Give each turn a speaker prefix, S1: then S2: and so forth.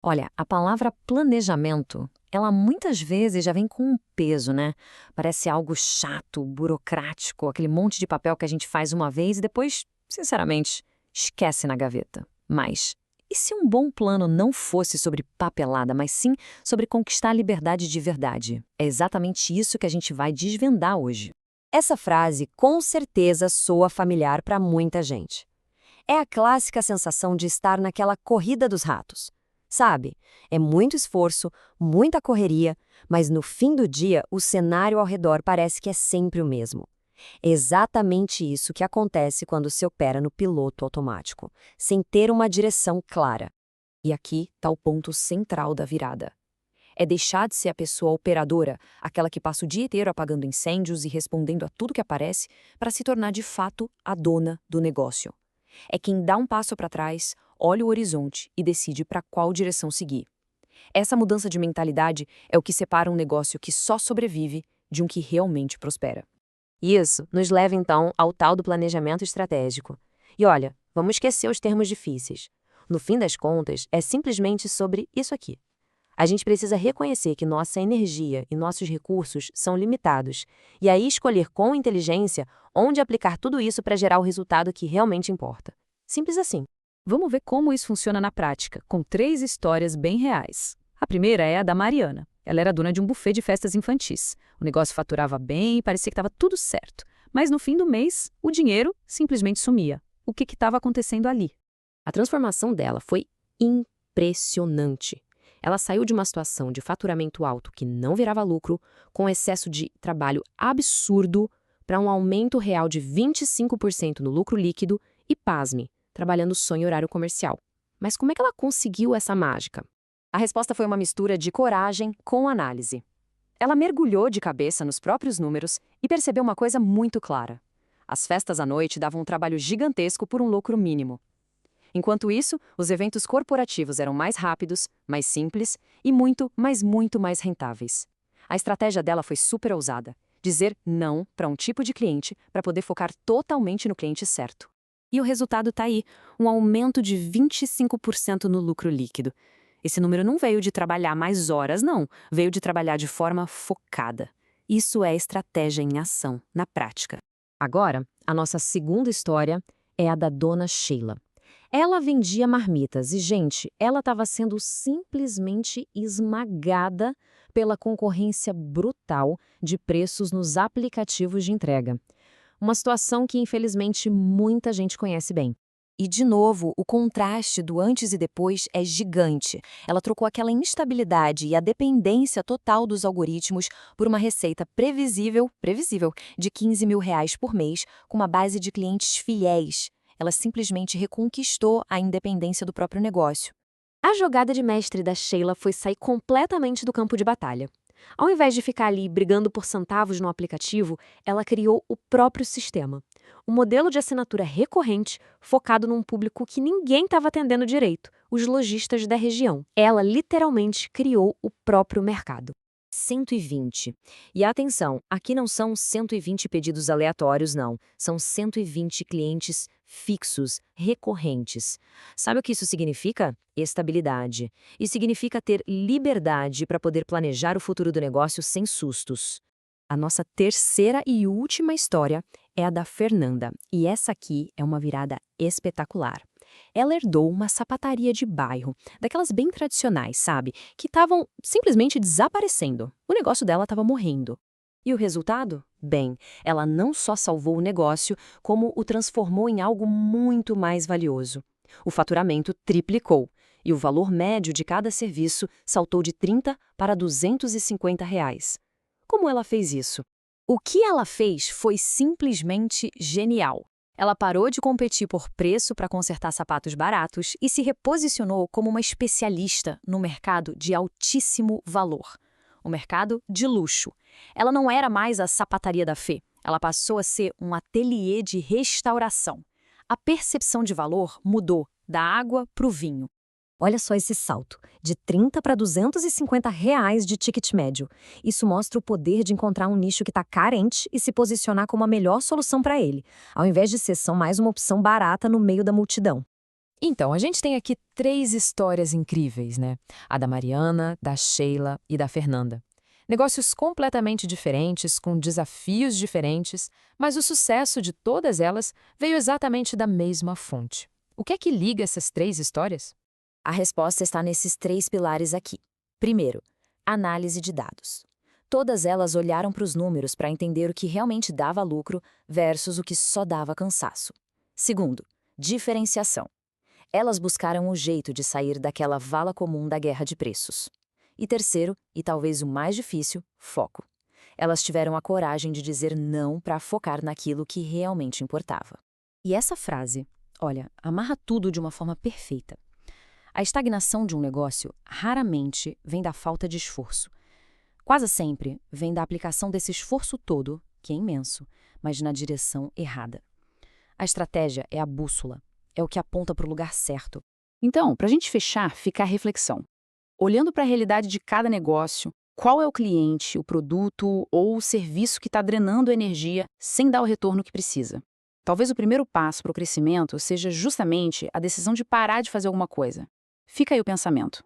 S1: Olha, a palavra planejamento, ela muitas vezes já vem com um peso, né? Parece algo chato, burocrático, aquele monte de papel que a gente faz uma vez e depois, sinceramente, esquece na gaveta. Mas, e se um bom plano não fosse sobre papelada, mas sim sobre conquistar a liberdade de verdade? É exatamente isso que a gente vai desvendar hoje.
S2: Essa frase com certeza soa familiar para muita gente. É a clássica sensação de estar naquela corrida dos ratos. Sabe? É muito esforço, muita correria, mas no fim do dia o cenário ao redor parece que é sempre o mesmo. É exatamente isso que acontece quando se opera no piloto automático, sem ter uma direção clara.
S1: E aqui está o ponto central da virada. É deixar de ser a pessoa operadora, aquela que passa o dia inteiro apagando incêndios e respondendo a tudo que aparece, para se tornar de fato a dona do negócio. É quem dá um passo para trás, olha o horizonte e decide para qual direção seguir. Essa mudança de mentalidade é o que separa um negócio que só sobrevive de um que realmente prospera.
S2: Isso nos leva então ao tal do planejamento estratégico. E olha, vamos esquecer os termos difíceis. No fim das contas, é simplesmente sobre isso aqui. A gente precisa reconhecer que nossa energia e nossos recursos são limitados, e aí escolher com inteligência onde aplicar tudo isso para gerar o resultado que realmente importa. Simples assim.
S3: Vamos ver como isso funciona na prática, com 3 histórias bem reais. A primeira é a da Mariana. Ela era dona de um buffet de festas infantis. O negócio faturava bem e parecia que estava tudo certo. Mas no fim do mês, o dinheiro simplesmente sumia. O que estava acontecendo ali?
S2: A transformação dela foi impressionante. Ela saiu de uma situação de faturamento alto que não virava lucro, com excesso de trabalho absurdo, para um aumento real de 25% no lucro líquido e, pasme, trabalhando só em horário comercial. Mas como é que ela conseguiu essa mágica? A resposta foi uma mistura de coragem com análise. Ela mergulhou de cabeça nos próprios números e percebeu uma coisa muito clara. As festas à noite davam um trabalho gigantesco por um lucro mínimo. Enquanto isso, os eventos corporativos eram mais rápidos, mais simples e muito, mas muito mais rentáveis. A estratégia dela foi super ousada: dizer não para um tipo de cliente para poder focar totalmente no cliente certo. E o resultado está aí, um aumento de 25% no lucro líquido. Esse número não veio de trabalhar mais horas, não. Veio de trabalhar de forma focada. Isso é estratégia em ação, na prática. Agora, a nossa segunda história é a da dona Sheila. Ela vendia marmitas e, gente, ela estava sendo simplesmente esmagada pela concorrência brutal de preços nos aplicativos de entrega. Uma situação que, infelizmente, muita gente conhece bem. E, de novo, o contraste do antes e depois é gigante. Ela trocou aquela instabilidade e a dependência total dos algoritmos por uma receita previsível, de R$ 15.000 por mês, com uma base de clientes fiéis. Ela simplesmente reconquistou a independência do próprio negócio. A jogada de mestre da Sheila foi sair completamente do campo de batalha. Ao invés de ficar ali brigando por centavos no aplicativo, ela criou o próprio sistema. Um modelo de assinatura recorrente focado num público que ninguém estava atendendo direito, os lojistas da região. Ela literalmente criou o próprio mercado. 120. E atenção, aqui não são 120 pedidos aleatórios, não. São 120 clientes fixos, recorrentes. Sabe o que isso significa? Estabilidade. E significa ter liberdade para poder planejar o futuro do negócio sem sustos. A nossa terceira e última história é a da Fernanda, e essa aqui é uma virada espetacular. Ela herdou uma sapataria de bairro, daquelas bem tradicionais, sabe? Que estavam simplesmente desaparecendo. O negócio dela estava morrendo. E o resultado? Bem, ela não só salvou o negócio, como o transformou em algo muito mais valioso. O faturamento triplicou e o valor médio de cada serviço saltou de R$ 30 para R$ 250. Como ela fez isso? O que ela fez foi simplesmente genial. Ela parou de competir por preço para consertar sapatos baratos e se reposicionou como uma especialista no mercado de altíssimo valor, o mercado de luxo. Ela não era mais a sapataria da Fê, ela passou a ser um ateliê de restauração. A percepção de valor mudou da água para o vinho. Olha só esse salto, de 30 para R$ 250 de ticket médio. Isso mostra o poder de encontrar um nicho que está carente e se posicionar como a melhor solução para ele, ao invés de ser só mais uma opção barata no meio da multidão.
S1: Então, a gente tem aqui 3 histórias incríveis, né? A da Mariana, da Sheila e da Fernanda. Negócios completamente diferentes, com desafios diferentes, mas o sucesso de todas elas veio exatamente da mesma fonte. O que é que liga essas 3 histórias?
S4: A resposta está nesses 3 pilares aqui. Primeiro, análise de dados. Todas elas olharam para os números para entender o que realmente dava lucro versus o que só dava cansaço. Segundo, diferenciação. Elas buscaram o jeito de sair daquela vala comum da guerra de preços. E terceiro, e talvez o mais difícil, foco. Elas tiveram a coragem de dizer não para focar naquilo que realmente importava.
S3: E essa frase, olha, amarra tudo de uma forma perfeita. A estagnação de um negócio raramente vem da falta de esforço. Quase sempre vem da aplicação desse esforço todo, que é imenso, mas na direção errada. A estratégia é a bússola, é o que aponta para o lugar certo.
S5: Então, para a gente fechar, fica a reflexão. Olhando para a realidade de cada negócio, qual é o cliente, o produto ou o serviço que está drenando energia sem dar o retorno que precisa? Talvez o primeiro passo para o crescimento seja justamente a decisão de parar de fazer alguma coisa. Fica aí o pensamento.